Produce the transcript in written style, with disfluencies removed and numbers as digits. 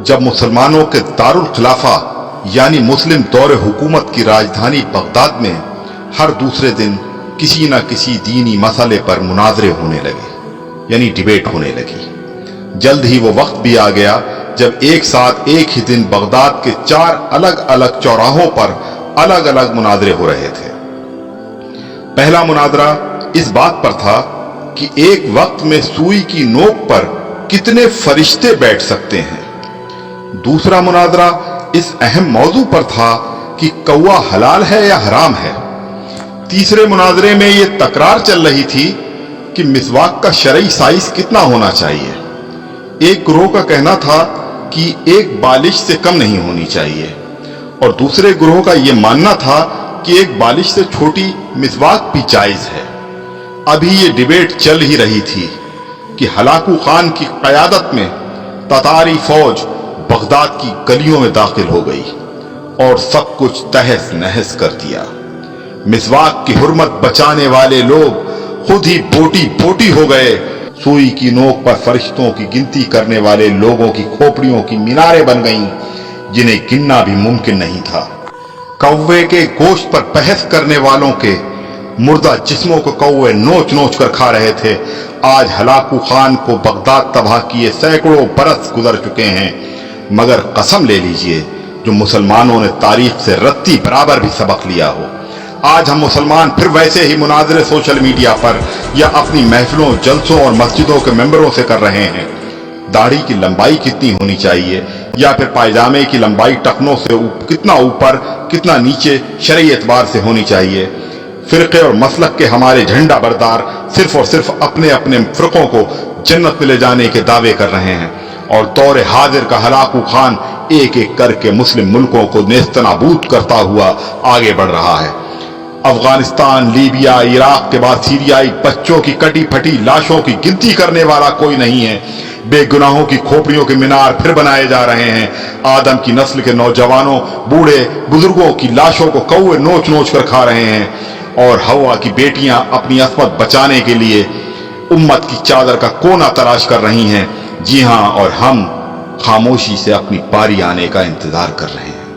जब मुसलमानों के दारुल खिलाफा यानी मुस्लिम दौर हुकूमत की राजधानी बगदाद में हर दूसरे दिन किसी न किसी दीनी मसले पर मुनाजरे होने लगे यानी डिबेट होने लगी। जल्द ही वो वक्त भी आ गया जब एक साथ एक ही दिन बगदाद के 4 अलग अलग चौराहों पर अलग अलग मुनाजरे हो रहे थे। पहला मुनाजरा इस बात पर था कि एक वक्त में सुई की नोक पर कितने फरिश्ते बैठ सकते हैं। दूसरा मुनाजरा इस अहम मौजू पर था कि कौवा हलाल है या हराम है। तीसरे मुनाजरे में यह तकरार चल रही थी कि मिसवाक का शरई साइज कितना होना चाहिए। एक ग्रोह का कहना था कि एक बालिश से कम नहीं होनी चाहिए और दूसरे ग्रोह का यह मानना था कि एक बालिश से छोटी मिसवाक भी जायज है। अभी ये डिबेट चल ही रही थी कि हलाकू खान की क़यादत में ततारी फौज बगदाद की गलियों में दाखिल हो गई और सब कुछ तहस नहस कर दिया। मिसवाक की हुर्मत बचाने वाले लोग खुद ही बोटी बोटी हो गए। सुई की नोक पर फरिश्तों की गिनती करने वाले लोगों की खोपड़ियों की मीनारें बन गईं जिन्हें गिनना भी मुमकिन नहीं था। कौवे के गोश्त पर बहस करने वालों के मुर्दा जिस्मों को कौवे नोच नोच कर खा रहे थे। आज हलाकू खान को बगदाद तबाह किए सैकड़ों बरस गुजर चुके हैं, मगर कसम ले लीजिए जो मुसलमानों ने तारीख से रत्ती बराबर भी सबक लिया हो। आज हम मुसलमान फिर वैसे ही मुनाजरे सोशल मीडिया पर या अपनी महफिलों जलसों और मस्जिदों के मेंबरों से कर रहे हैं। दाढ़ी की लंबाई कितनी होनी चाहिए या फिर पायजामे की लंबाई टखनों से कितना ऊपर कितना नीचे शरई एतबार से होनी चाहिए। फिरके और मसलक के हमारे झंडा बरदार सिर्फ और सिर्फ अपने अपने फिरकों को जन्नत में ले जाने के दावे कर रहे हैं और दौरे हाजिर का हलाकू खान एक एक करके मुस्लिम मुल्कों को नेस्तनाबूद करता हुआ आगे बढ़ रहा है। अफगानिस्तान, लीबिया, इराक के बाद सीरियाई बच्चों की कटी फटी लाशों की गिनती करने वाला कोई नहीं है। बेगुनाहों की खोपड़ियों के मीनार फिर बनाए जा रहे हैं। आदम की नस्ल के नौजवानों, बूढ़े बुजुर्गों की लाशों को कौवे नोच नोच कर खा रहे हैं और हवा की बेटियां अपनी असमत बचाने के लिए उम्मत की चादर का कोना तलाश कर रही हैं। जी हां, और हम खामोशी से अपनी बारी आने का इंतजार कर रहे हैं।